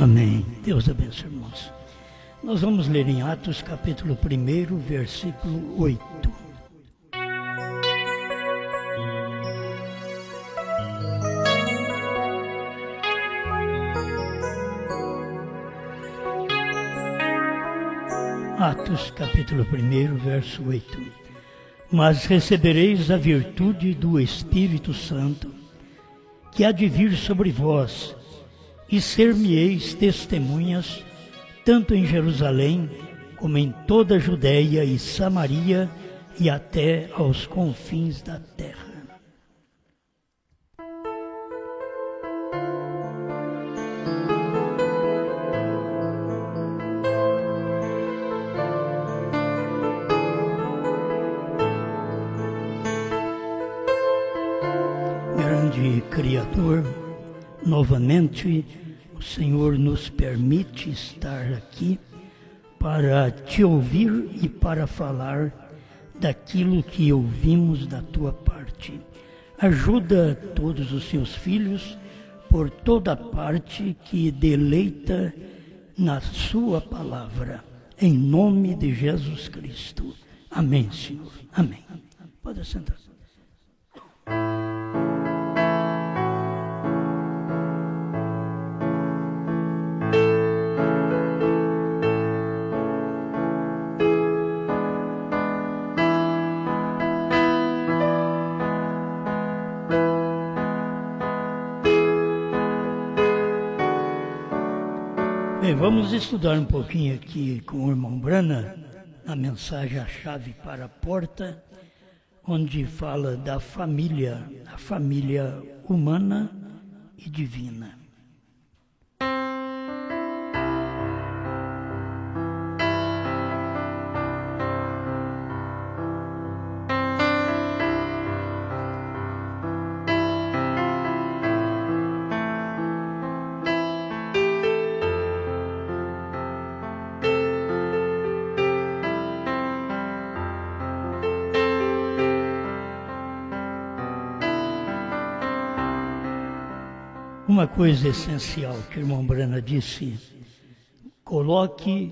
Amém. Deus abençoe, irmãos. Nós vamos ler em Atos, capítulo 1, versículo 8. Atos, capítulo 1, verso 8. Mas recebereis a virtude do Espírito Santo, que há de vir sobre vós, e ser-me-eis testemunhas, tanto em Jerusalém, como em toda a Judéia e Samaria, e até aos confins da terra. Grande Criador, novamente o Senhor nos permite estar aqui para te ouvir e para falar daquilo que ouvimos da tua parte. Ajuda todos os seus filhos por toda parte que deleita na sua palavra. Em nome de Jesus Cristo. Amém, Senhor. Amém. Pode sentar. Bem, vamos estudar um pouquinho aqui com o irmão Brana, a mensagem A Chave para a Porta, onde fala da família, a família humana e divina. Uma coisa essencial que o irmão Brana disse: coloque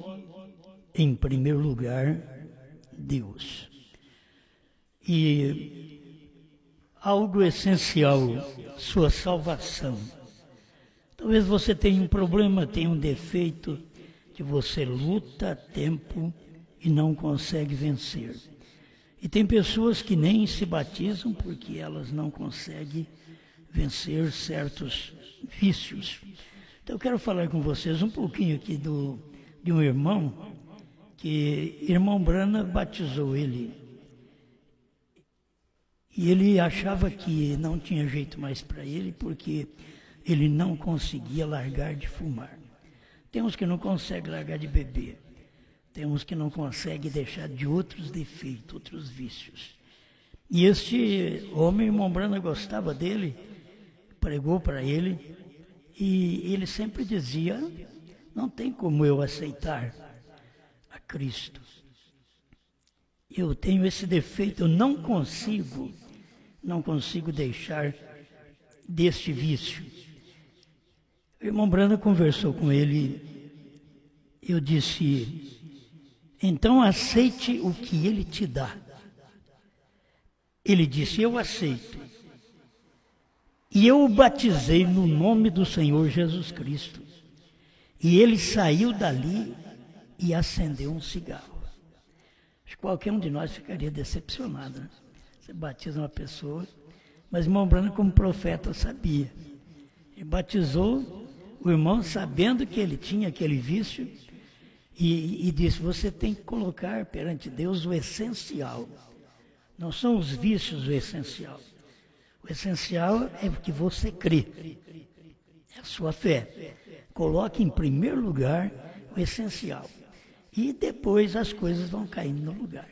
em primeiro lugar Deus. E algo essencial, sua salvação. Talvez você tenha um problema, tenha um defeito que você luta a tempo e não consegue vencer. E tem pessoas que nem se batizam porque elas não conseguem vencer certos vícios. Então eu quero falar com vocês um pouquinho aqui de um irmão, que irmão Brana batizou ele. E ele achava que não tinha jeito mais para ele, porque ele não conseguia largar de fumar. Tem uns que não conseguem largar de beber. Tem uns que não conseguem deixar de outros defeitos, outros vícios. E este homem, irmão Brana, gostava dele, pregou para ele, e ele sempre dizia: não tem como eu aceitar a Cristo. Eu tenho esse defeito, eu não consigo deixar deste vício. O irmão Brana conversou com ele, eu disse: então aceite o que ele te dá. Ele disse: eu aceito. E eu o batizei no nome do Senhor Jesus Cristo. E ele saiu dali e acendeu um cigarro. Acho que qualquer um de nós ficaria decepcionado, né? Você batiza uma pessoa, mas o irmão Brana, como profeta, sabia. Ele batizou o irmão sabendo que ele tinha aquele vício e disse: você tem que colocar perante Deus o essencial. Não são os vícios o essencial. O essencial é o que você crê, é a sua fé. Coloque em primeiro lugar o essencial. E depois as coisas vão caindo no lugar.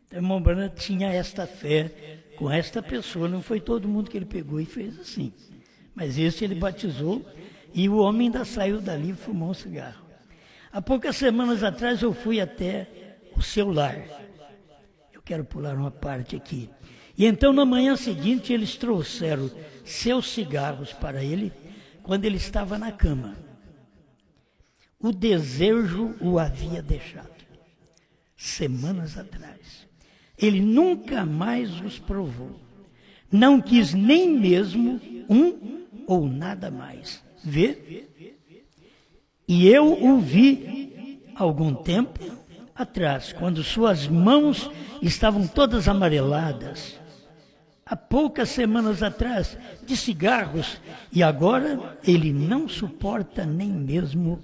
Então, o irmão Brana tinha esta fé com esta pessoa. Não foi todo mundo que ele pegou e fez assim. Mas este ele batizou e o homem ainda saiu dali e fumou um cigarro. Há poucas semanas atrás eu fui até o seu lar. Eu quero pular uma parte aqui. E então, na manhã seguinte, eles trouxeram seus cigarros para ele, quando ele estava na cama. o desejo o havia deixado. Semanas atrás. Ele nunca mais os provou. Não quis nem mesmo um ou nada mais. Vê? E eu o vi algum tempo atrás, quando suas mãos estavam todas amareladas, há poucas semanas atrás, de cigarros, e agora ele não suporta nem mesmo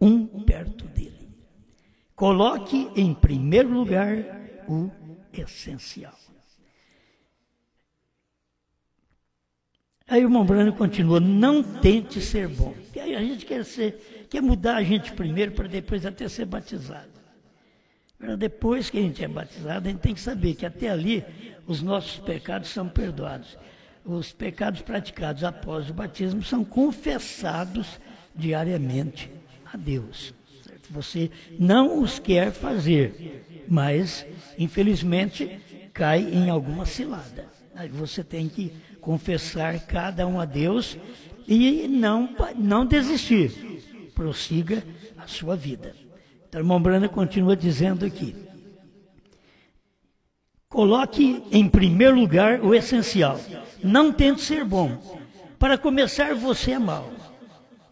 um perto dele. Coloque em primeiro lugar o essencial. Aí o irmão Brano continua, não tente ser bom. Porque aí a gente quer mudar a gente primeiro para depois até ser batizado. Depois que a gente é batizado, a gente tem que saber que até ali os nossos pecados são perdoados. Os pecados praticados após o batismo são confessados diariamente a Deus. Certo? Você não os quer fazer, mas infelizmente cai em alguma cilada. Aí você tem que confessar cada um a Deus e não desistir. Prossiga a sua vida. Então, o irmão Brana continua dizendo aqui. Coloque em primeiro lugar o essencial. Não tente ser bom. Para começar, você é mau.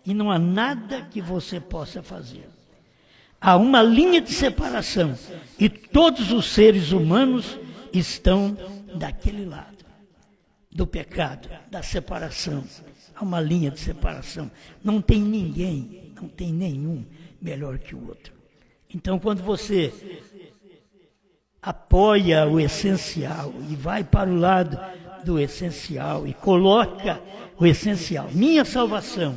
E não há nada que você possa fazer. Há uma linha de separação. E todos os seres humanos estão daquele lado. Do pecado, da separação. Há uma linha de separação. Não tem ninguém, não tem nenhum melhor que o outro. Então, quando você apoia o essencial e vai para o lado do essencial e coloca o essencial, minha salvação,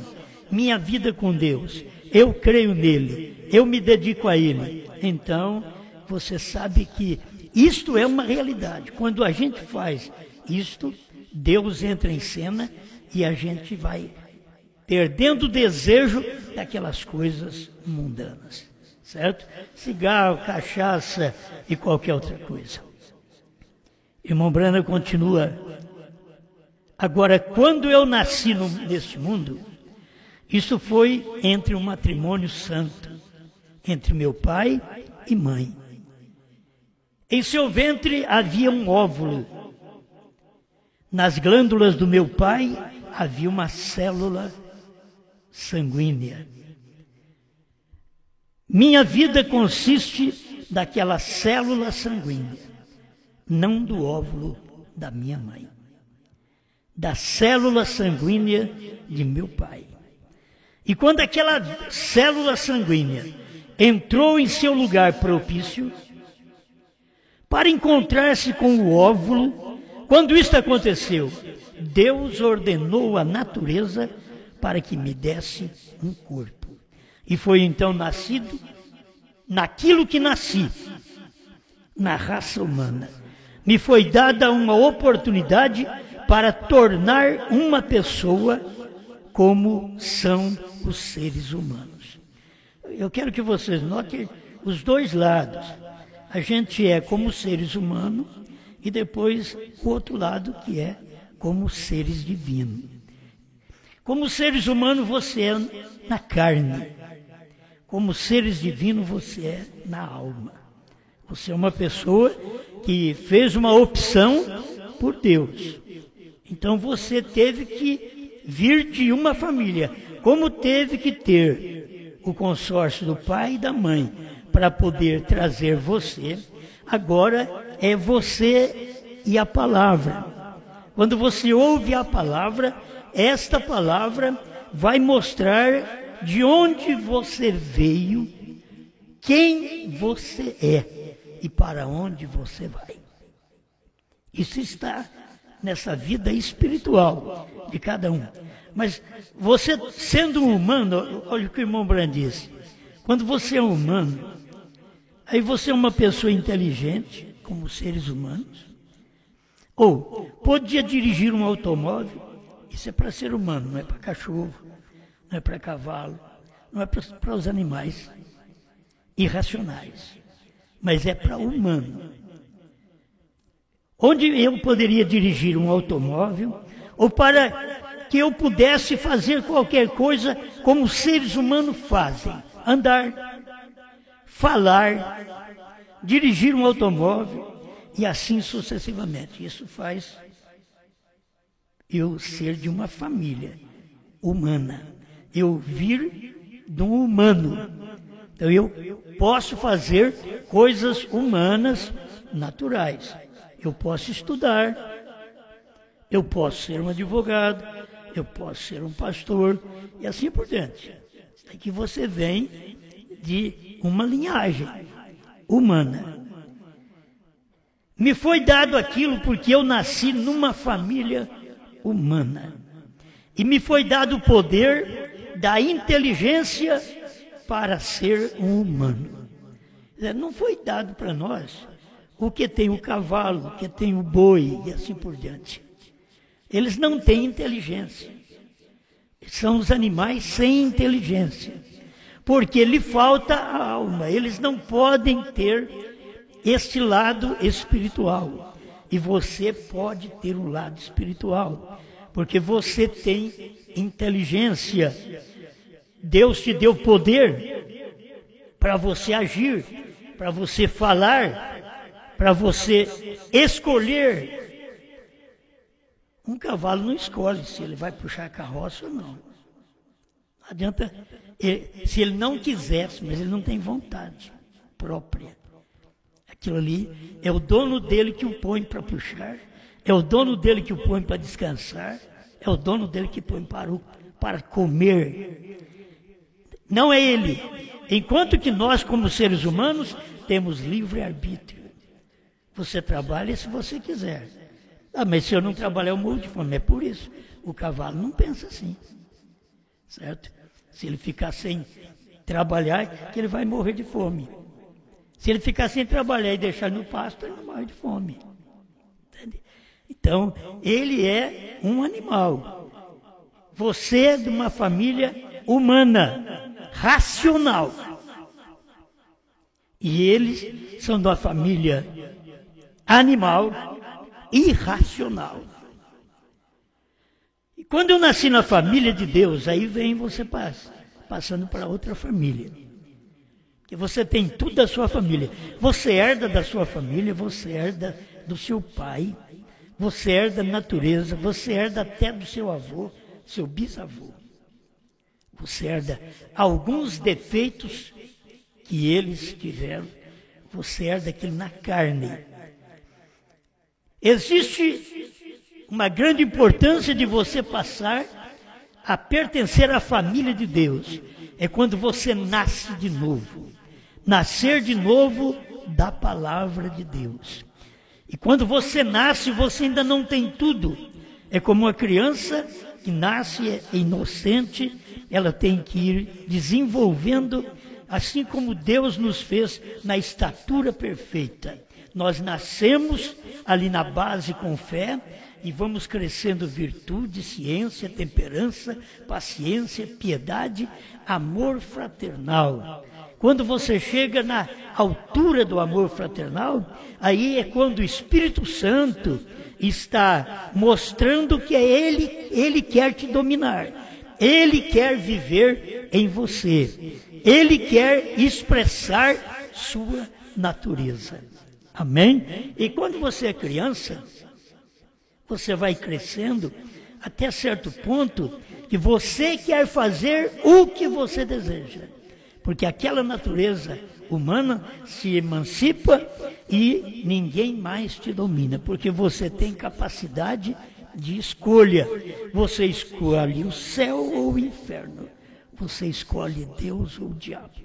minha vida com Deus, eu creio nele, eu me dedico a ele, então você sabe que isto é uma realidade. Quando a gente faz isto, Deus entra em cena e a gente vai perdendo o desejo daquelas coisas mundanas. Certo? Cigarro, cachaça e qualquer outra coisa. Irmão Brana continua. Agora, quando eu nasci neste mundo, isso foi entre um matrimônio santo, entre meu pai e mãe. Em seu ventre havia um óvulo. Nas glândulas do meu pai havia uma célula sanguínea. Minha vida consiste daquela célula sanguínea, não do óvulo da minha mãe, da célula sanguínea de meu pai. E quando aquela célula sanguínea entrou em seu lugar propício, para encontrar-se com o óvulo, quando isto aconteceu, Deus ordenou a natureza para que me desse um corpo. E foi então nascido, naquilo que nasci, na raça humana. Me foi dada uma oportunidade para tornar uma pessoa como são os seres humanos. Eu quero que vocês notem os dois lados. A gente é como seres humanos e depois o outro lado que é como seres divinos. Como seres humanos você é na carne. Como seres divinos, você é na alma. Você é uma pessoa que fez uma opção por Deus. Então você teve que vir de uma família. Como teve que ter o consórcio do pai e da mãe para poder trazer você, agora é você e a palavra. Quando você ouve a palavra, esta palavra vai mostrar de onde você veio, quem você é e para onde você vai. Isso está nessa vida espiritual de cada um. Mas você, sendo um humano, olha o que o irmão Brand disse. Quando você é um humano, aí você é uma pessoa inteligente, como seres humanos, ou podia dirigir um automóvel, isso é para ser humano, não é para cachorro. Não é para cavalo, não é para os animais irracionais, mas é para o humano. Onde eu poderia dirigir um automóvel, ou para que eu pudesse fazer qualquer coisa como os seres humanos fazem. Andar, falar, dirigir um automóvel e assim sucessivamente. Isso faz eu ser de uma família humana. Eu vir de um humano. Então eu posso fazer coisas humanas naturais. Eu posso estudar, eu posso ser um advogado, eu posso ser um pastor e assim por diante. É que você vem de uma linhagem humana. Me foi dado aquilo porque eu nasci numa família humana. E me foi dado o poder da inteligência para ser um humano. Não foi dado para nós o que tem o cavalo, o que tem o boi e assim por diante. Eles não têm inteligência. São os animais sem inteligência. Porque lhe falta a alma. Eles não podem ter este lado espiritual. E você pode ter um lado espiritual. Porque você tem inteligência. Deus te deu poder para você agir, para você falar, para você escolher. Um cavalo não escolhe se ele vai puxar a carroça ou não. Não adianta, se ele não quisesse, mas ele não tem vontade própria. Aquilo ali é o dono dele que o põe para puxar, é o dono dele que o põe para descansar, é o dono dele que põe para comer. Não é ele. Enquanto que nós, como seres humanos, temos livre-arbítrio. Você trabalha se você quiser. Mas se eu não trabalhar, eu morro de fome. É por isso. O cavalo não pensa assim. Certo? Se ele ficar sem trabalhar, que ele vai morrer de fome. Se ele ficar sem trabalhar e deixar no pasto, ele não morre de fome. Entende? Então, ele é um animal. Você é de uma família humana, racional. E eles são de uma família animal, irracional. E quando eu nasci na família de Deus, aí vem você passando para outra família. Que você tem tudo da sua família. Você herda da sua família, você herda do seu pai, você herda da natureza, você herda até do seu avô, seu bisavô. Você herda alguns defeitos que eles tiveram, você herda aquilo na carne. Existe uma grande importância de você passar a pertencer à família de Deus. É quando você nasce de novo. Nascer de novo da palavra de Deus. E quando você nasce, você ainda não tem tudo. É como uma criança que nasce é inocente, ela tem que ir desenvolvendo, assim como Deus nos fez na estatura perfeita. Nós nascemos ali na base com fé e vamos crescendo virtude, ciência, temperança, paciência, piedade, amor fraternal. Quando você chega na altura do amor fraternal, aí é quando o Espírito Santo está mostrando que é ele quer te dominar. Ele quer viver em você. Ele quer expressar sua natureza. Amém? E quando você é criança, você vai crescendo até certo ponto que você quer fazer o que você deseja. Porque aquela natureza humana se emancipa e ninguém mais te domina. Porque você tem capacidade de escolha. Você escolhe o céu ou o inferno. Você escolhe Deus ou o diabo.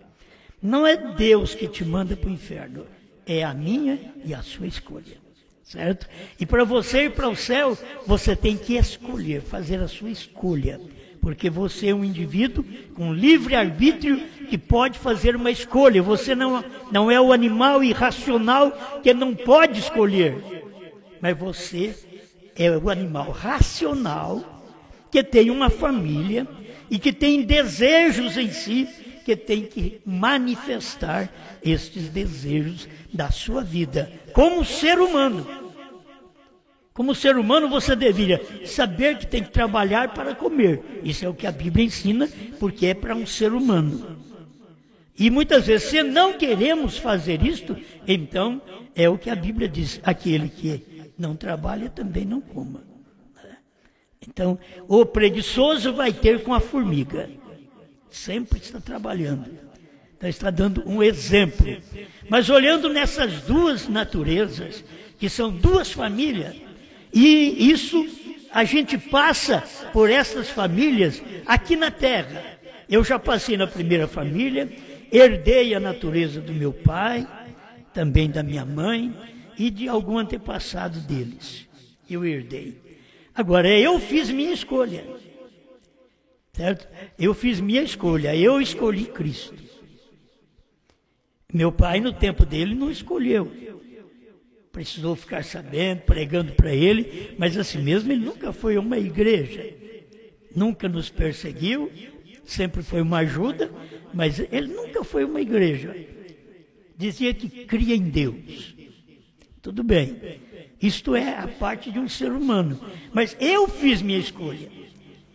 Não é Deus que te manda para o inferno. É a minha e a sua escolha. Certo? E para você ir para o céu, você tem que escolher, fazer a sua escolha. Porque você é um indivíduo com livre-arbítrio que pode fazer uma escolha. Você não é o animal irracional que não pode escolher. Mas você é o animal racional que tem uma família e que tem desejos em si, que tem que manifestar estes desejos da sua vida como ser humano. Como ser humano, você deveria saber que tem que trabalhar para comer. Isso é o que a Bíblia ensina, porque é para um ser humano. E muitas vezes, se não queremos fazer isto, então é o que a Bíblia diz: aquele que não trabalha também não coma. Então, o preguiçoso vai ter com a formiga. Sempre está trabalhando. Então, está dando um exemplo. Mas olhando nessas duas naturezas, que são duas famílias, e isso a gente passa por essas famílias aqui na terra. Eu já passei na primeira família, herdei a natureza do meu pai, também da minha mãe e de algum antepassado deles. Eu herdei. Agora, eu fiz minha escolha. Certo? Eu fiz minha escolha, eu escolhi Cristo. Meu pai, no tempo dele, não escolheu. Precisou ficar sabendo, pregando para ele, mas assim mesmo ele nunca foi a uma igreja. Nunca nos perseguiu, sempre foi uma ajuda, mas ele nunca foi a uma igreja. Dizia que cria em Deus. Tudo bem, isto é a parte de um ser humano, mas eu fiz minha escolha.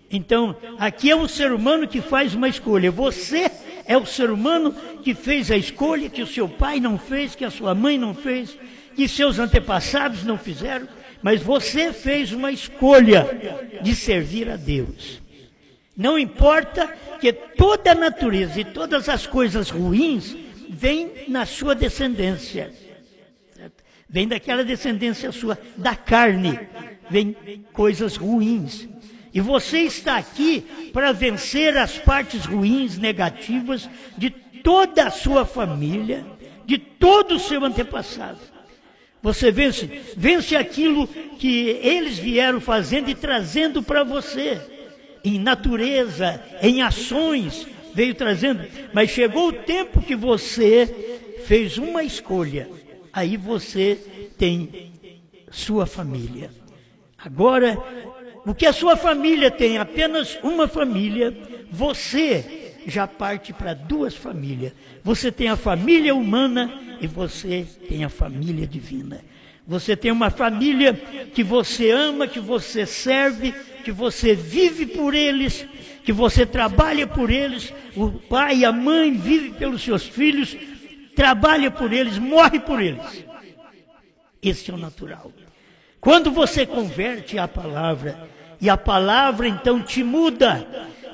Então, aqui é um ser humano que faz uma escolha. Você é o ser humano que fez a escolha que o seu pai não fez, que a sua mãe não fez, que seus antepassados não fizeram, mas você fez uma escolha de servir a Deus. Não importa que toda a natureza e todas as coisas ruins vêm na sua descendência. Vem daquela descendência sua, da carne, vem coisas ruins. E você está aqui para vencer as partes ruins, negativas de toda a sua família, de todo o seu antepassado. Você vence aquilo que eles vieram fazendo e trazendo para você. Em natureza, em ações, veio trazendo. Mas chegou o tempo que você fez uma escolha. Aí você tem sua família. Agora, o que a sua família tem, apenas uma família, você já parte para duas famílias. Você tem a família humana e você tem a família divina. Você tem uma família que você ama, que você serve, que você vive por eles, que você trabalha por eles. O pai e a mãe vivem pelos seus filhos, trabalha por eles, morre por eles. Esse é o natural. Quando você converte a palavra, e a palavra então te muda,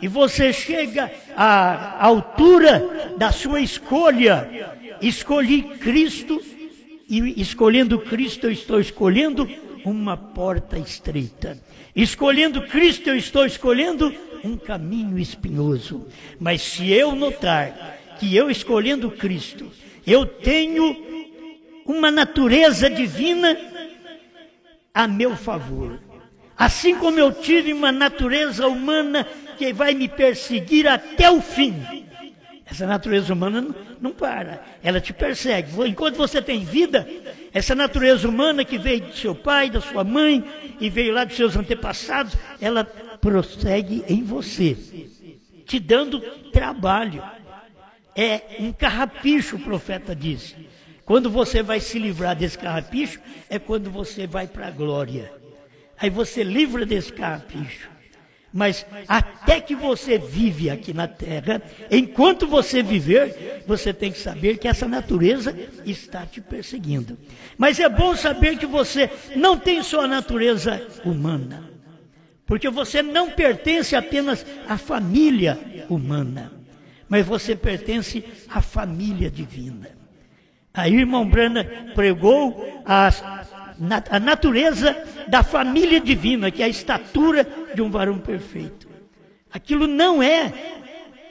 e você chega à altura da sua escolha, escolhi Cristo, e escolhendo Cristo eu estou escolhendo uma porta estreita. Escolhendo Cristo eu estou escolhendo um caminho espinhoso. Mas se eu notar que eu escolhendo Cristo, eu tenho uma natureza divina a meu favor. Assim como eu tive uma natureza humana que vai me perseguir até o fim. Essa natureza humana não para, ela te persegue. Enquanto você tem vida, essa natureza humana que veio do seu pai, da sua mãe, e veio lá dos seus antepassados, ela prossegue em você, te dando trabalho. É um carrapicho, o profeta disse. Quando você vai se livrar desse carrapicho, é quando você vai para a glória. Aí você livra desse carrapicho. Mas até que você vive aqui na terra, enquanto você viver, você tem que saber que essa natureza está te perseguindo. Mas é bom saber que você não tem só a natureza humana, porque você não pertence apenas à família humana, mas você pertence à família divina. Aí o irmão Branham pregou a natureza da família divina, que é a estatura de um varão perfeito. Aquilo não é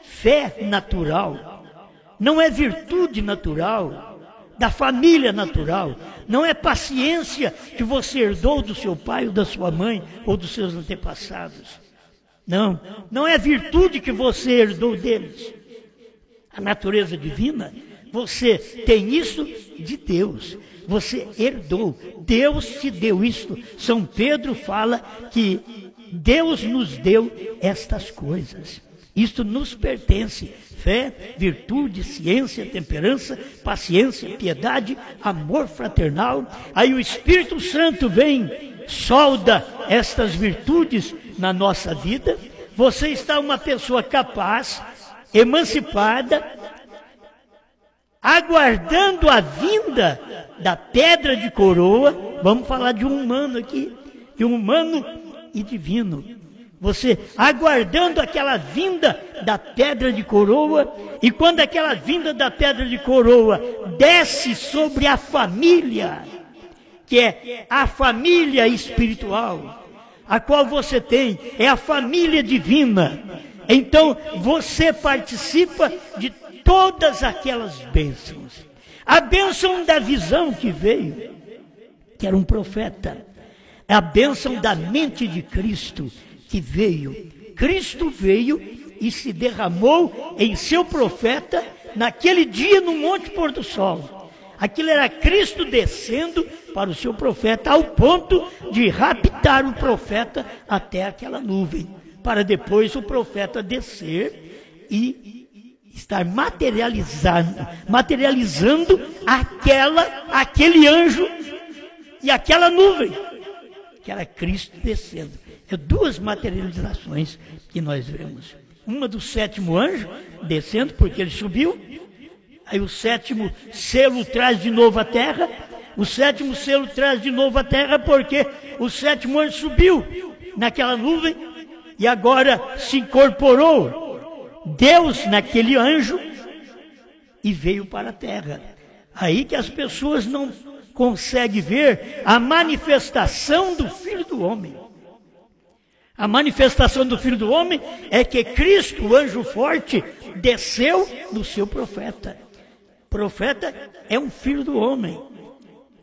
fé natural, não é virtude natural, da família natural, não é paciência que você herdou do seu pai ou da sua mãe ou dos seus antepassados. Não é virtude que você herdou deles. A natureza divina, você tem isso de Deus. Você herdou, Deus te deu isto. São Pedro fala que Deus nos deu estas coisas. Isto nos pertence. Fé, virtude, ciência, temperança, paciência, piedade, amor fraternal. Aí o Espírito Santo vem solda estas virtudes na nossa vida. Você está uma pessoa capaz, emancipada, aguardando a vinda da pedra de coroa. Vamos falar de um humano aqui, de um humano e divino. Você aguardando aquela vinda da pedra de coroa, e quando aquela vinda da pedra de coroa desce sobre a família, que é a família espiritual, a qual você tem, é a família divina, então você participa de todas aquelas bênçãos. A bênção da visão que veio, que era um profeta, a bênção da mente de Cristo que veio. Cristo veio e se derramou em seu profeta naquele dia no Monte Pôr do Sol. Aquilo era Cristo descendo para o seu profeta, ao ponto de raptar o profeta até aquela nuvem, para depois o profeta descer e estar materializando aquele anjo e aquela nuvem, que era Cristo descendo. É duas materializações que nós vemos. Uma do sétimo anjo descendo, porque ele subiu. Aí o sétimo selo traz de novo a terra. O sétimo selo traz de novo a terra, porque o sétimo anjo subiu naquela nuvem e agora se incorporou Deus naquele anjo e veio para a terra. Aí que as pessoas não conseguem ver a manifestação do Filho do Homem. A manifestação do Filho do Homem é que Cristo, o anjo forte, desceu do seu profeta. O profeta é um filho do homem.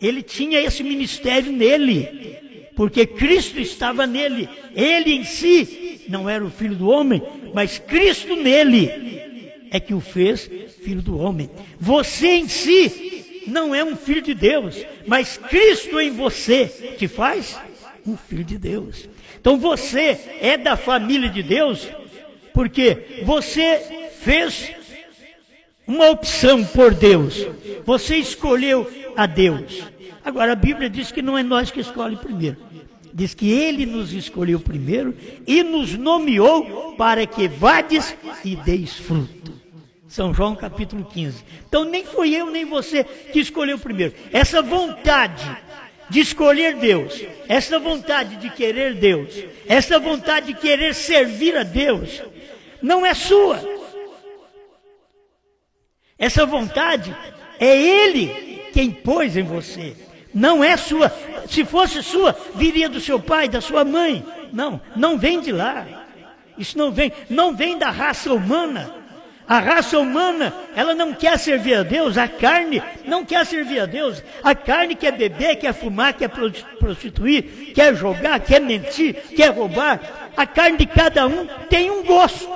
Ele tinha esse ministério nele, porque Cristo estava nele. Ele em si não era o filho do homem, mas Cristo nele é que o fez filho do homem. Você em si não é um filho de Deus, mas Cristo em você te faz um filho de Deus. Então você é da família de Deus, porque você fez uma opção por Deus. Você escolheu a Deus. Agora a Bíblia diz que não é nós que escolhemos primeiro. Diz que Ele nos escolheu primeiro e nos nomeou para que vades e deis fruto. São João capítulo 15. Então nem foi eu nem você que escolheu primeiro. Essa vontade de escolher Deus, essa vontade de querer Deus, essa vontade de querer servir a Deus, não é sua. Essa vontade é Ele quem pôs em você, não é sua. Se fosse sua, viria do seu pai, da sua mãe. Não, não vem de lá. Isso não vem da raça humana. A raça humana, ela não quer servir a Deus, a carne não quer servir a Deus. A carne quer beber, quer fumar, quer prostituir, quer jogar, quer mentir, quer roubar. A carne de cada um tem um gosto.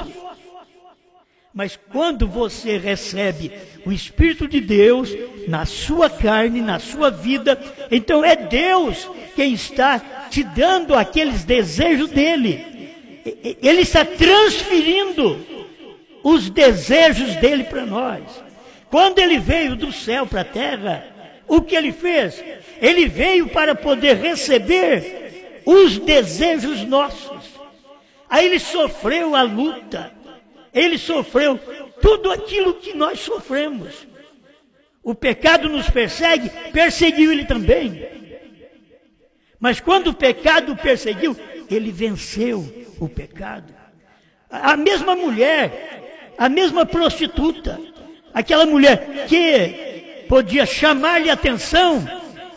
Mas quando você recebe o Espírito de Deus na sua carne, na sua vida, então é Deus quem está te dando aqueles desejos dele. Ele está transferindo os desejos dele para nós. Quando ele veio do céu para a terra, o que ele fez? Ele veio para poder receber os desejos nossos. Aí ele sofreu a luta, ele sofreu tudo aquilo que nós sofremos. O pecado nos persegue, perseguiu ele também. Mas quando o pecado o perseguiu, ele venceu o pecado. A mesma mulher, a mesma prostituta, aquela mulher que podia chamar-lhe atenção,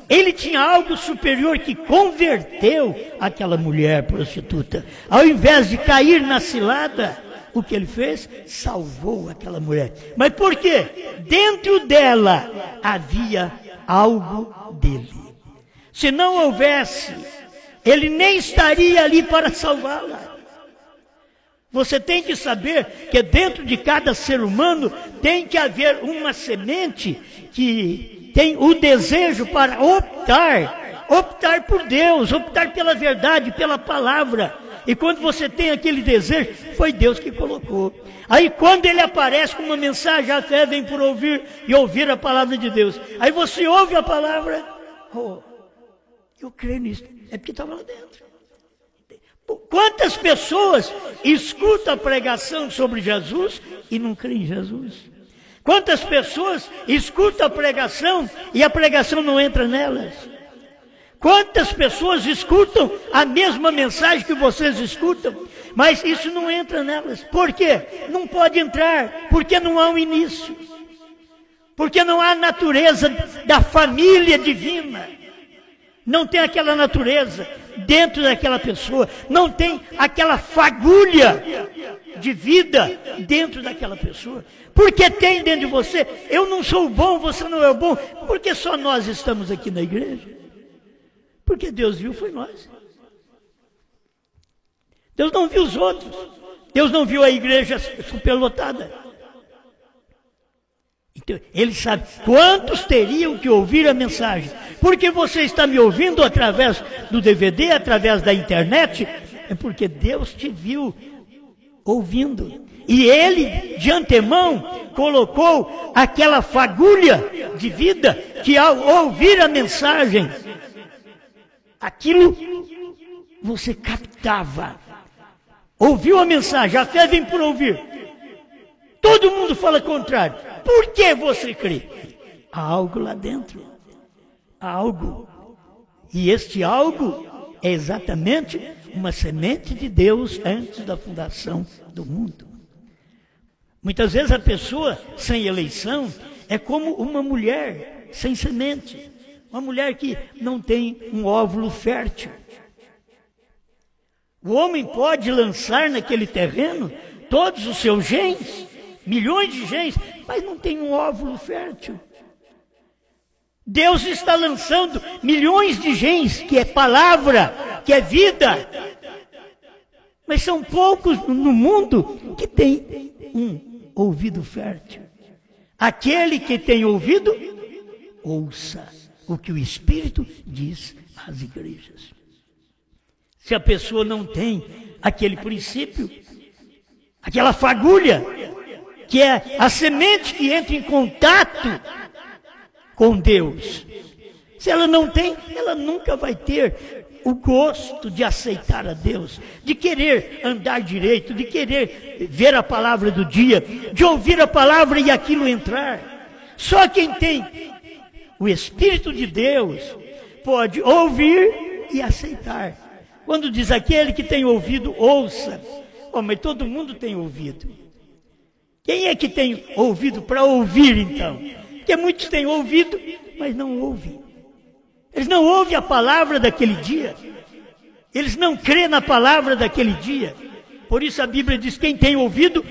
ele tinha algo superior que converteu aquela mulher prostituta. Ao invés de cair na cilada, o que ele fez? Salvou aquela mulher. Mas por quê? Dentro dela havia algo dele. Se não houvesse, ele nem estaria ali para salvá-la. Você tem que saber que dentro de cada ser humano tem que haver uma semente que tem o desejo para optar por Deus, optar pela verdade, pela palavra. E quando você tem aquele desejo, foi Deus que colocou. Aí quando ele aparece com uma mensagem, a fé vem por ouvir e ouvir a palavra de Deus. Aí você ouve a palavra, eu creio nisso. É porque estava lá dentro. Quantas pessoas escutam a pregação sobre Jesus e não creem em Jesus? Quantas pessoas escutam a pregação e a pregação não entra nelas? Quantas pessoas escutam a mesma mensagem que vocês escutam, mas isso não entra nelas? Por quê? Não pode entrar, porque não há um início. Porque não há a natureza da família divina. Não tem aquela natureza dentro daquela pessoa. Não tem aquela fagulha de vida dentro daquela pessoa. Porque tem dentro de você. Eu não sou bom, você não é bom. Porque só nós estamos aqui na igreja. Porque Deus viu, foi nós. Deus não viu os outros. Deus não viu a igreja superlotada. Então, Ele sabe quantos teriam que ouvir a mensagem. Porque você está me ouvindo através do DVD, através da internet, é porque Deus te viu ouvindo. E Ele, de antemão, colocou aquela fagulha de vida que ao ouvir a mensagem, aquilo você captava. Ouviu a mensagem, a fé vem por ouvir. Todo mundo fala contrário. Por que você crê? Há algo lá dentro. Há algo. E este algo é exatamente uma semente de Deus antes da fundação do mundo. Muitas vezes a pessoa sem eleição é como uma mulher sem semente. Uma mulher que não tem um óvulo fértil. O homem pode lançar naquele terreno todos os seus genes, milhões de genes, mas não tem um óvulo fértil. Deus está lançando milhões de genes, que é palavra, que é vida. Mas são poucos no mundo que tem um ouvido fértil. Aquele que tem ouvido, ouça o que o Espírito diz às igrejas. Se a pessoa não tem aquele princípio, aquela fagulha, que é a semente que entra em contato com Deus, se ela não tem, ela nunca vai ter o gosto de aceitar a Deus, de querer andar direito, de querer ver a palavra do dia, de ouvir a palavra e aquilo entrar. Só quem tem o Espírito de Deus pode ouvir e aceitar. Quando diz aquele que tem ouvido, ouça. Oh, mas todo mundo tem ouvido. Quem é que tem ouvido para ouvir, então? Porque muitos têm ouvido, mas não ouvem. Eles não ouvem a palavra daquele dia. Eles não creem na palavra daquele dia. Por isso a Bíblia diz, quem tem ouvido,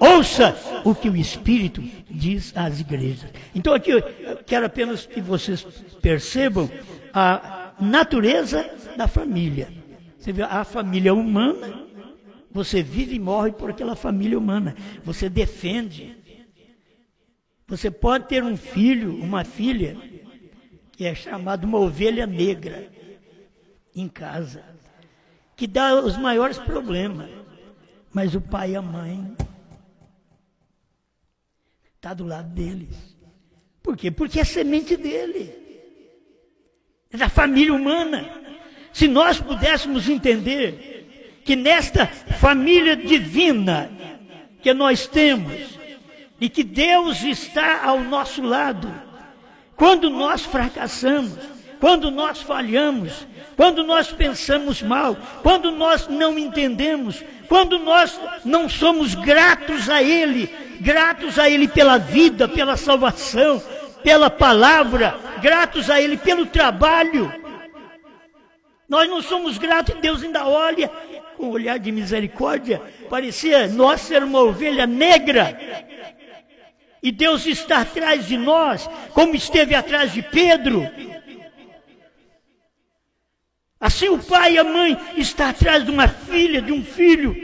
ouça o que o Espírito diz às igrejas. Então aqui eu quero apenas que vocês percebam a natureza da família. Você vê a família humana, você vive e morre por aquela família humana. Você defende. Você pode ter um filho, uma filha, que é chamada uma ovelha negra, em casa, que dá os maiores problemas. Mas o pai e a mãe está do lado deles. Por quê? Porque é semente dele. É da família humana. Se nós pudéssemos entender que nesta família divina que nós temos, e que Deus está ao nosso lado, quando nós fracassamos, quando nós falhamos, quando nós pensamos mal, quando nós não entendemos, quando nós não somos gratos a Ele pela vida, pela salvação, pela palavra, gratos a Ele pelo trabalho, nós não somos gratos e Deus ainda olha com um olhar de misericórdia. Parecia nós ser uma ovelha negra. E Deus está atrás de nós, como esteve atrás de Pedro. Assim o pai e a mãe estão atrás de uma filha, de um filho.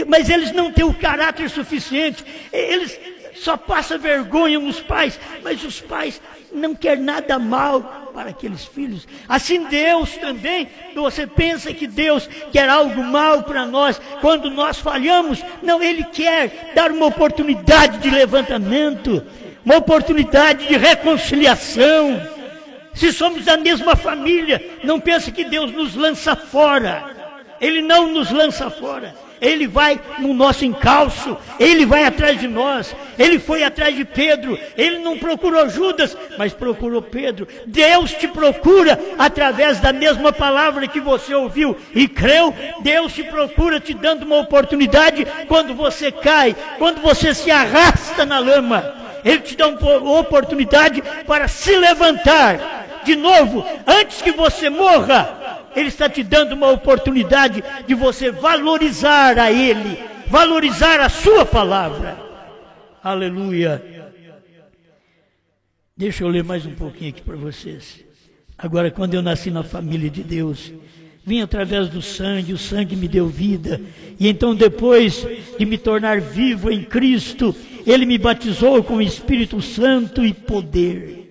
Mas eles não têm o caráter suficiente. Eles só passam vergonha nos pais. Mas os pais não querem nada mal para aqueles filhos. Assim Deus também, você pensa que Deus quer algo mal para nós quando nós falhamos? Não, Ele quer dar uma oportunidade de levantamento, uma oportunidade de reconciliação. Se somos da mesma família, não pense que Deus nos lança fora. Ele não nos lança fora. Ele vai no nosso encalço, Ele vai atrás de nós. Ele foi atrás de Pedro, Ele não procurou Judas, mas procurou Pedro. Deus te procura através da mesma palavra que você ouviu e creu. Deus te procura te dando uma oportunidade quando você cai, quando você se arrasta na lama. Ele te dá uma oportunidade para se levantar de novo, antes que você morra. Ele está te dando uma oportunidade de você valorizar a Ele, valorizar a sua palavra. Aleluia. Deixa eu ler mais um pouquinho aqui para vocês. Agora, quando eu nasci na família de Deus, vim através do sangue, o sangue me deu vida. E então, depois de me tornar vivo em Cristo, Ele me batizou com o Espírito Santo e poder.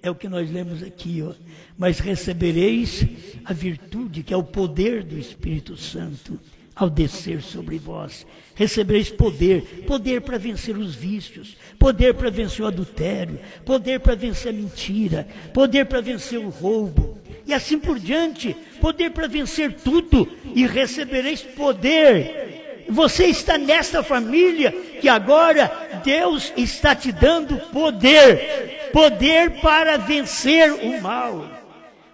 É o que nós lemos aqui, ó. Mas recebereis a virtude, que é o poder do Espírito Santo, ao descer sobre vós. Recebereis poder, poder para vencer os vícios, poder para vencer o adultério, poder para vencer a mentira, poder para vencer o roubo, e assim por diante, poder para vencer tudo, e recebereis poder. Você está nesta família que agora Deus está te dando poder, poder para vencer o mal.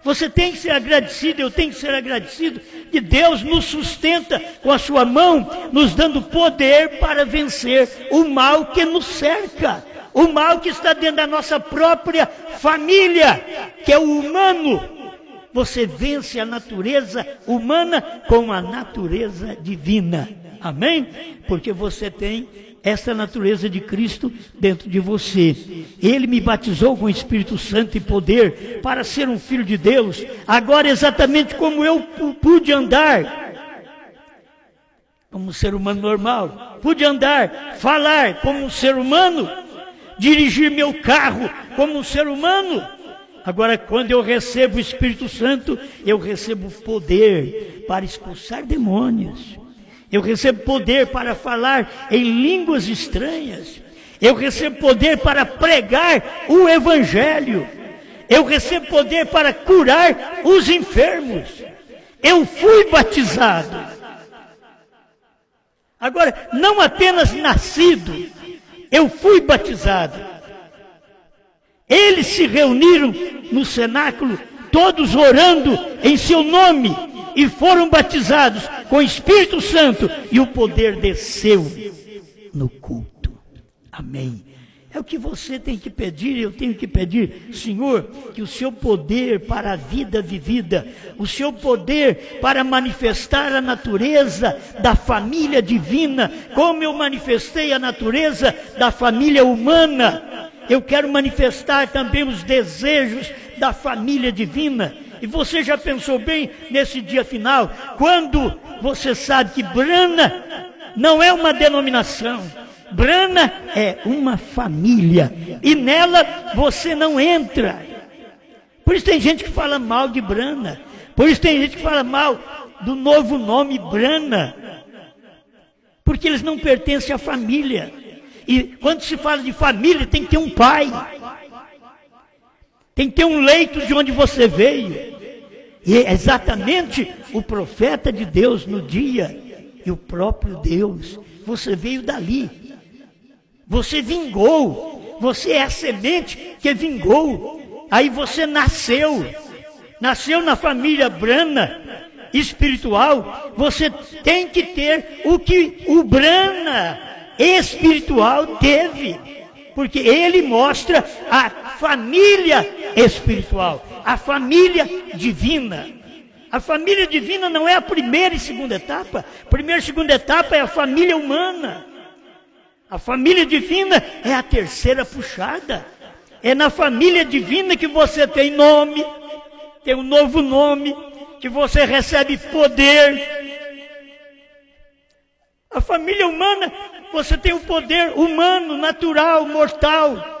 Você tem que ser agradecido, eu tenho que ser agradecido, que Deus nos sustenta com a sua mão, nos dando poder para vencer o mal que nos cerca, o mal que está dentro da nossa própria família, que é o humano. Você vence a natureza humana com a natureza divina. Amém? Porque você tem essa natureza de Cristo dentro de você. Ele me batizou com o Espírito Santo e poder para ser um filho de Deus. Agora, exatamente como eu pude andar como um ser humano normal, pude andar, falar como um ser humano, dirigir meu carro como um ser humano. Agora, quando eu recebo o Espírito Santo, eu recebo poder para expulsar demônios. Eu recebo poder para falar em línguas estranhas. Eu recebo poder para pregar o Evangelho. Eu recebo poder para curar os enfermos. Eu fui batizado. Agora, não apenas nascido, eu fui batizado. Eles se reuniram no cenáculo, todos orando em seu nome, e foram batizados com o Espírito Santo, e o poder desceu no culto. Amém. É o que você tem que pedir, eu tenho que pedir, Senhor, que o seu poder para a vida vivida, o seu poder para manifestar a natureza da família divina, como eu manifestei a natureza da família humana, eu quero manifestar também os desejos da família divina. E você já pensou bem nesse dia final, quando você sabe que Brana não é uma denominação, Brana é uma família, e nela você não entra. Por isso tem gente que fala mal de Brana, por isso tem gente que fala mal do novo nome Brana, porque eles não pertencem à família. E quando se fala de família, tem que ter um pai, tem que ter um leito de onde você veio. E é exatamente o profeta de Deus no dia, e o próprio Deus, você veio dali. Você vingou, você é a semente que vingou. Aí você nasceu na família Brana espiritual. Você tem que ter o que o Brana espiritual teve, porque ele mostra a família espiritual, a família divina. A família divina não é a primeira e segunda etapa. Primeira e segunda etapa é a família humana. A família divina é a terceira puxada. É na família divina que você tem nome, tem um novo nome, que você recebe poder. A família humana, você tem o poder humano, natural, mortal.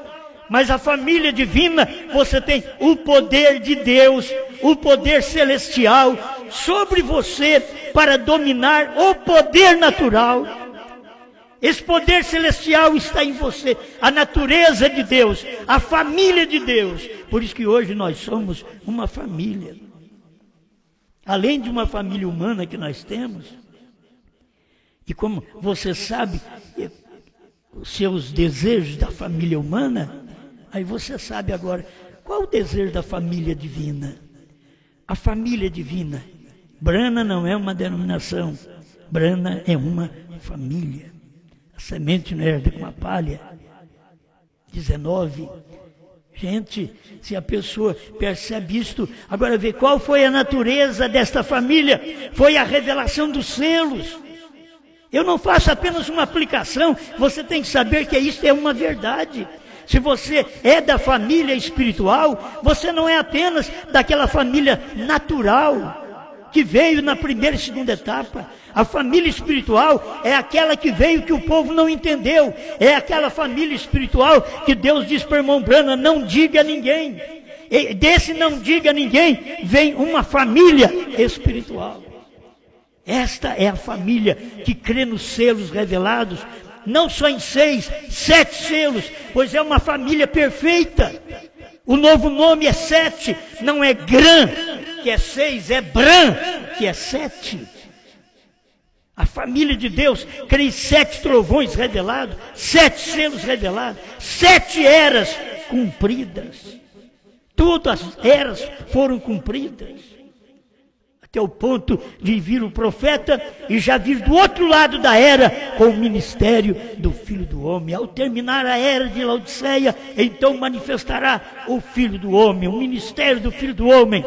Mas a família divina, você tem o poder de Deus, o poder celestial sobre você para dominar o poder natural. Esse poder celestial está em você, a natureza de Deus, a família de Deus. Por isso que hoje nós somos uma família. Além de uma família humana que nós temos, e como você sabe os seus desejos da família humana, aí você sabe agora qual o desejo da família divina. A família divina. Brana não é uma denominação, Brana é uma família. A semente não herda com a palha. 19. Gente, se a pessoa percebe isto, agora vê qual foi a natureza desta família. Foi a revelação dos selos. Eu não faço apenas uma aplicação, você tem que saber que isso é uma verdade. Se você é da família espiritual, você não é apenas daquela família natural que veio na primeira e segunda etapa. A família espiritual é aquela que veio que o povo não entendeu. É aquela família espiritual que Deus diz para o irmão Brana, não diga a ninguém. E desse não diga a ninguém, vem uma família espiritual. Esta é a família que crê nos selos revelados, não só em 6, 7 selos, pois é uma família perfeita. O novo nome é 7, não é Gran, que é 6, é Bran, que é 7. A família de Deus crê em 7 trovões revelados, 7 selos revelados, 7 eras cumpridas. Todas as eras foram cumpridas. Até o ponto de vir o profeta e já vir do outro lado da era com o ministério do Filho do Homem. Ao terminar a era de Laodiceia, então manifestará o Filho do Homem, o ministério do Filho do Homem.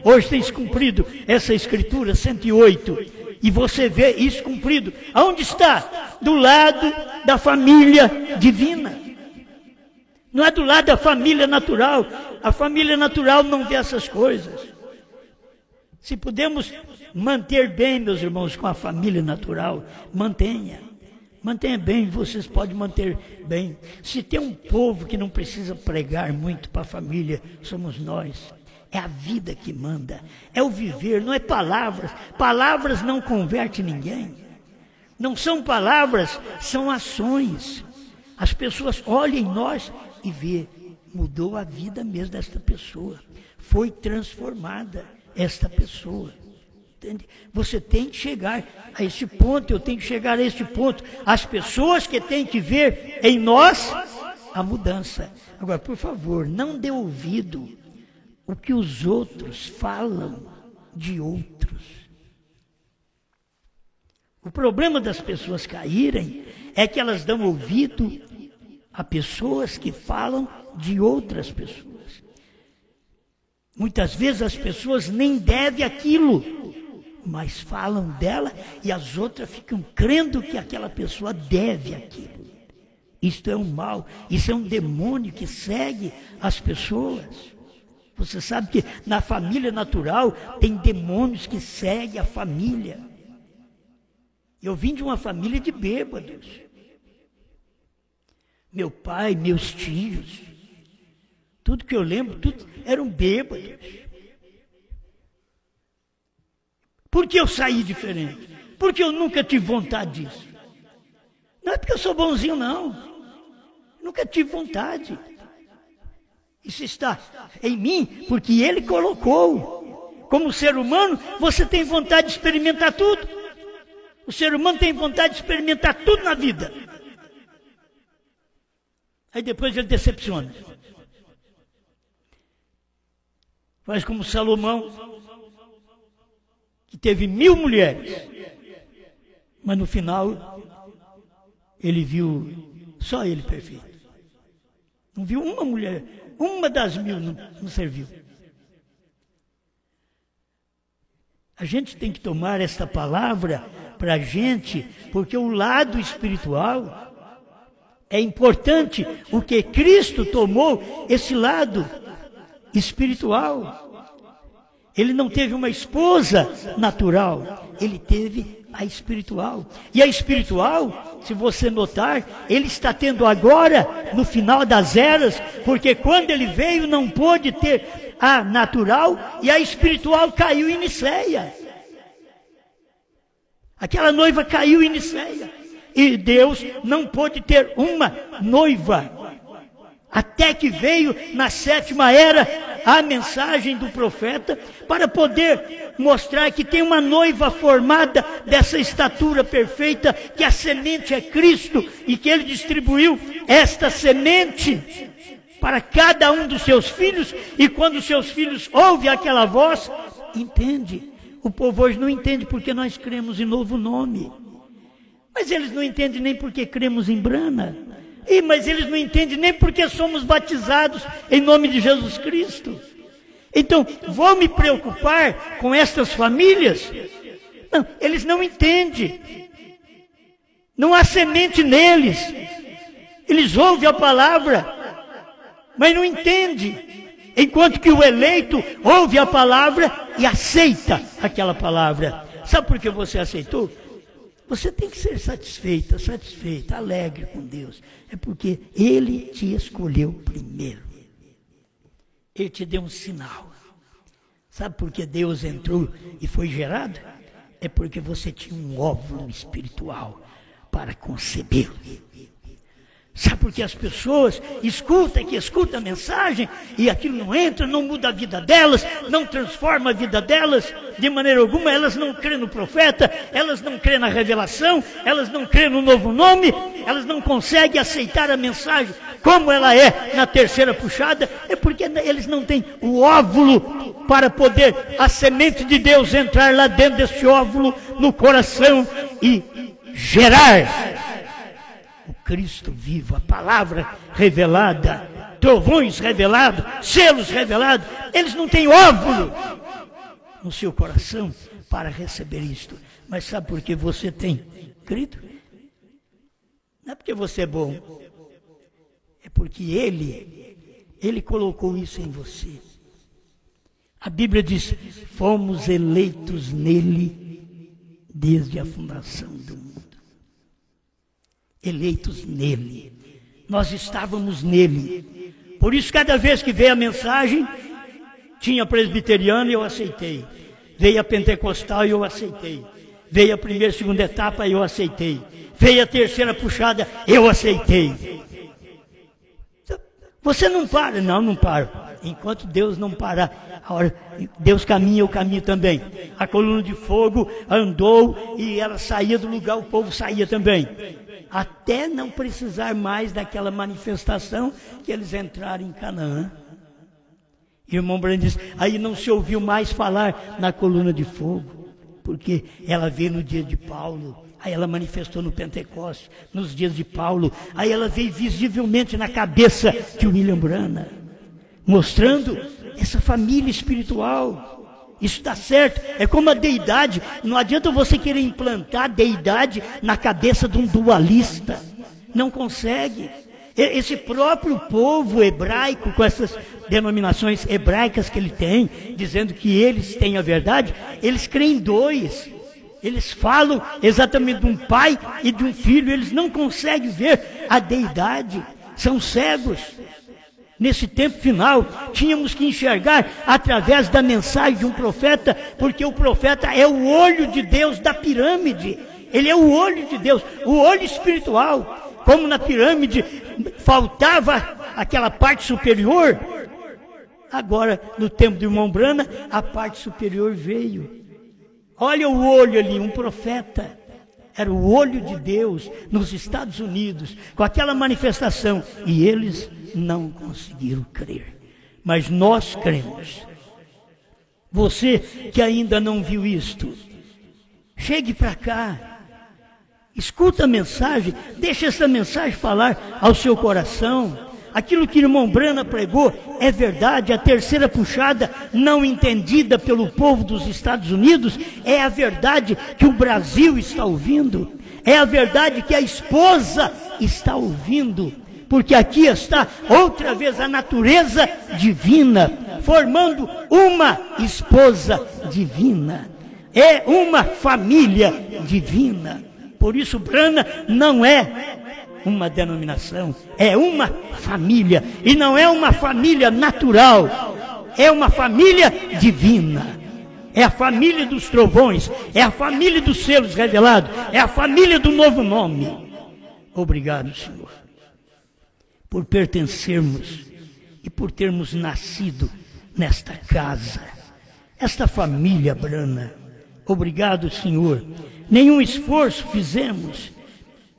Hoje tem se cumprido essa escritura 108. E você vê isso cumprido. Aonde está? Do lado da família divina. Não é do lado da família natural. A família natural não vê essas coisas. Se podemos manter bem, meus irmãos, com a família natural, mantenha. Mantenha bem, vocês podem manter bem. Se tem um povo que não precisa pregar muito para a família, somos nós. É a vida que manda, é o viver, não é palavras. Palavras não convertem ninguém. Não são palavras, são ações. As pessoas olham em nós e vê, mudou a vida mesmo desta pessoa. Foi transformada esta pessoa. Entende? Você tem que chegar a este ponto, eu tenho que chegar a este ponto. As pessoas que têm que ver em nós a mudança. Agora, por favor, não dê ouvido o que os outros falam de outros. O problema das pessoas caírem é que elas dão ouvido a pessoas que falam de outras pessoas. Muitas vezes as pessoas nem devem aquilo, mas falam dela e as outras ficam crendo que aquela pessoa deve aquilo. Isto é um mal, isso é um demônio que segue as pessoas. Você sabe que na família natural tem demônios que seguem a família. Eu vim de uma família de bêbados. Meu pai, meus tios, tudo que eu lembro, tudo eram bêbados. Por que eu saí diferente? Porque eu nunca tive vontade disso. Não é porque eu sou bonzinho, não. Nunca tive vontade. Isso está em mim, porque Ele colocou. Como ser humano, você tem vontade de experimentar tudo. O ser humano tem vontade de experimentar tudo na vida. Aí depois ele decepciona. Faz como Salomão, que teve 1000 mulheres. Mas no final, ele viu só ele perfeito. Não viu uma mulher, uma das 1000 não serviu. A gente tem que tomar esta palavra para a gente, porque o lado espiritual é importante, o que Cristo tomou esse lado espiritual. Ele não teve uma esposa natural, ele teve a espiritual. E a espiritual, se você notar, ele está tendo agora, no final das eras, porque quando ele veio não pôde ter a natural e a espiritual caiu em Niceia. Aquela noiva caiu em Niceia. E Deus não pôde ter uma noiva. Até que veio na 7ª era a mensagem do profeta para poder mostrar que tem uma noiva formada dessa estatura perfeita, que a semente é Cristo e que ele distribuiu esta semente para cada um dos seus filhos, e quando os seus filhos ouvem aquela voz, entende. O povo hoje não entende porque nós cremos em novo nome. Mas eles não entendem nem porque cremos em Brana. Mas eles não entendem nem porque somos batizados em nome de Jesus Cristo. Então, vou me preocupar com estas famílias? Não, eles não entendem. Não há semente neles. Eles ouvem a palavra, mas não entendem. Enquanto que o eleito ouve a palavra e aceita aquela palavra. Sabe por que você aceitou? Você tem que ser satisfeita, alegre com Deus. É porque Ele te escolheu primeiro. Ele te deu um sinal. Sabe por que Deus entrou e foi gerado? É porque você tinha um óvulo espiritual para concebê-lo. Sabe por que as pessoas escutam a mensagem e aquilo não entra, não muda a vida delas, não transforma a vida delas de maneira alguma? Elas não creem no profeta, elas não creem na revelação, elas não creem no novo nome, elas não conseguem aceitar a mensagem como ela é na 3ª puxada. É porque eles não têm o óvulo para poder a semente de Deus entrar lá dentro desse óvulo no coração e gerar o Cristo vivo, a palavra revelada, trovões revelados, selos revelados. Eles não têm óvulo no seu coração para receber isto. Mas sabe por que você tem crido? Não é porque você é bom, é porque Ele colocou isso em você. A Bíblia diz: fomos eleitos nele desde a fundação do mundo. Eleitos nele. Nós estávamos nele. Por isso, cada vez que veio a mensagem, tinha presbiteriano e eu aceitei. Veio a pentecostal e eu aceitei. Veio a 1ª e 2ª etapa e eu aceitei. Veio a 3ª puxada, eu aceitei. Você não para? Não, não paro. Enquanto Deus não parar, a hora, Deus caminha, eu caminho também. A coluna de fogo andou e ela saía do lugar, o povo saía também. Até não precisar mais daquela manifestação que eles entraram em Canaã. E o irmão Brando diz: aí não se ouviu mais falar na coluna de fogo, porque ela veio no dia de Paulo, aí ela manifestou no Pentecostes, nos dias de Paulo, aí ela veio visivelmente na cabeça de William Branham, mostrando essa família espiritual. Isso está certo, é como a deidade. Não adianta você querer implantar a deidade na cabeça de um dualista, não consegue. Esse próprio povo hebraico, com essas denominações hebraicas que ele tem, dizendo que eles têm a verdade, eles creem em dois. Eles falam exatamente de um pai e de um filho, eles não conseguem ver a deidade, são cegos. Nesse tempo final, tínhamos que enxergar através da mensagem de um profeta, porque o profeta é o olho de Deus da pirâmide. Ele é o olho de Deus, o olho espiritual. Como na pirâmide faltava aquela parte superior, agora, no tempo do irmão Branham, a parte superior veio. Olha o olho ali, um profeta. Era o olho de Deus nos Estados Unidos, com aquela manifestação. E eles não conseguiram crer. Mas nós cremos. Você que ainda não viu isto, chegue para cá. Escuta a mensagem, deixa essa mensagem falar ao seu coração. Aquilo que o irmão Branham pregou é verdade. A 3ª puxada, não entendida pelo povo dos Estados Unidos, é a verdade que o Brasil está ouvindo. É a verdade que a esposa está ouvindo. Porque aqui está outra vez a natureza divina, formando uma esposa divina. É uma família divina. Por isso, Branham não é uma denominação, é uma família. E não é uma família natural, é uma família divina. é a família dos trovões, é a família dos selos revelados, é a família do novo nome. Obrigado, Senhor, por pertencermos e por termos nascido nesta casa, esta família Brana. Obrigado, Senhor. Nenhum esforço fizemos,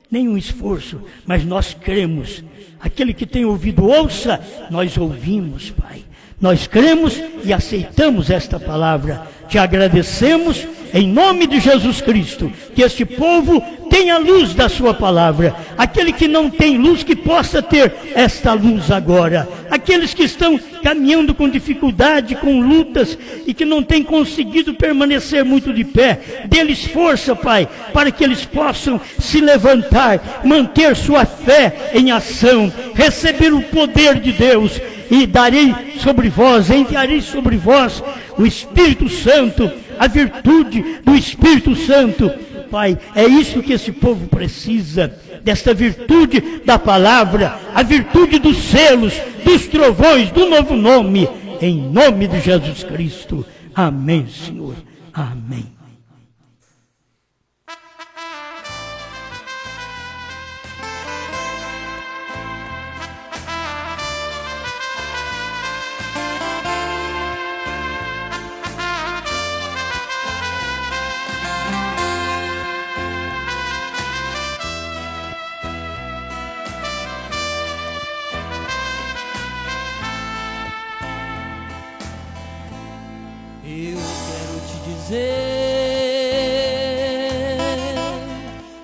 nenhum esforço, mas nós cremos. Aquele que tem ouvido, ouça. Nós ouvimos, Pai. Nós cremos e aceitamos esta palavra. Te agradecemos em nome de Jesus Cristo, que este povo tenha luz da sua palavra. Aquele que não tem luz, que possa ter esta luz agora. Aqueles que estão caminhando com dificuldade, com lutas, e que não têm conseguido permanecer muito de pé, dê-lhes força, Pai, para que eles possam se levantar, manter sua fé em ação, receber o poder de Deus. E darei sobre vós, enviarei sobre vós o Espírito Santo, a virtude do Espírito Santo. Pai, é isso que esse povo precisa, desta virtude da palavra, a virtude dos selos, dos trovões, do novo nome, em nome de Jesus Cristo. Amém, Senhor. Amém.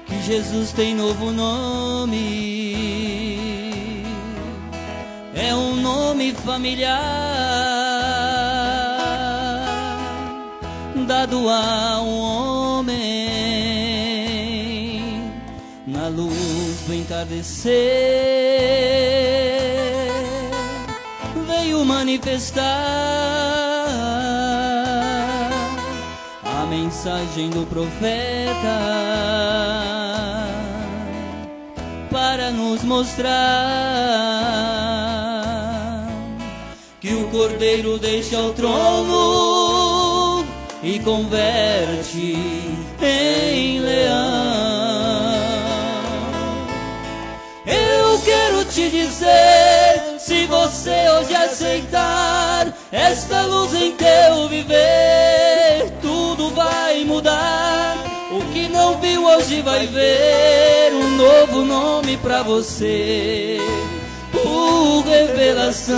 Que Jesus tem novo nome, é um nome familiar, dado a um homem na luz do entardecer, veio manifestar a mensagem do profeta para nos mostrar que o Cordeiro deixa o trono e converte em leão. Eu quero te dizer, se você hoje aceitar esta luz em teu viver, tudo vai mudar. O que não viu hoje vai ver um novo nome pra você, por revelação.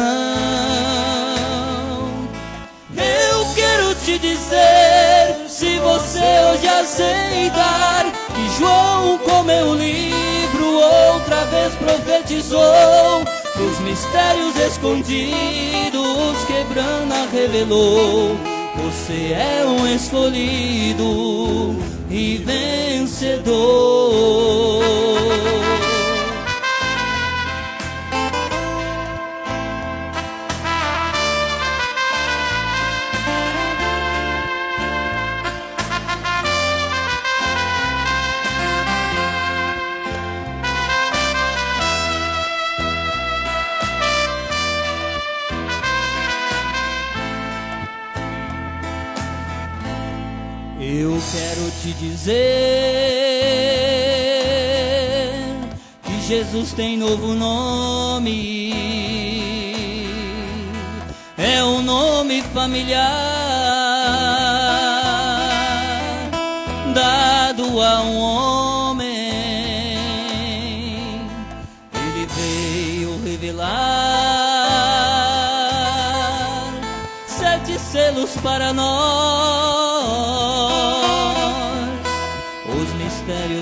Eu quero te dizer, se você hoje aceitar que João, comeu o livro, outra vez profetizou, dos mistérios escondidos que Brana revelou. Você é um escolhido e vencedor. Eu quero te dizer que Jesus tem novo nome, é um nome familiar, dado a um homem. Ele veio revelar 7 selos para nós,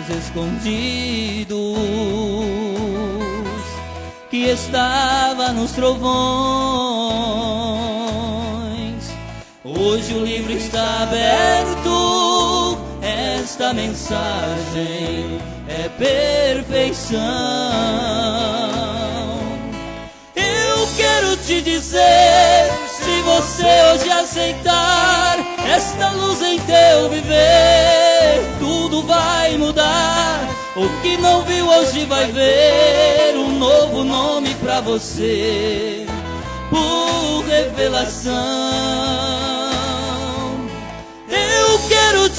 escondidos que estava nos trovões. Hoje o livro está aberto, esta mensagem é perfeição. Eu quero te dizer, se você hoje aceitar esta luz em teu viver, tudo vai mudar. O que não viu hoje vai ver um novo nome pra você, por revelação.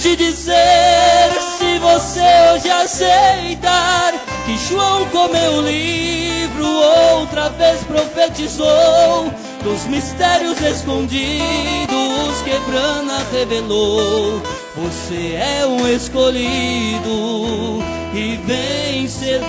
te dizer, se você hoje aceitar que João comeu o livro, outra vez profetizou dos mistérios escondidos que Brana revelou. Você é um escolhido e vencedor.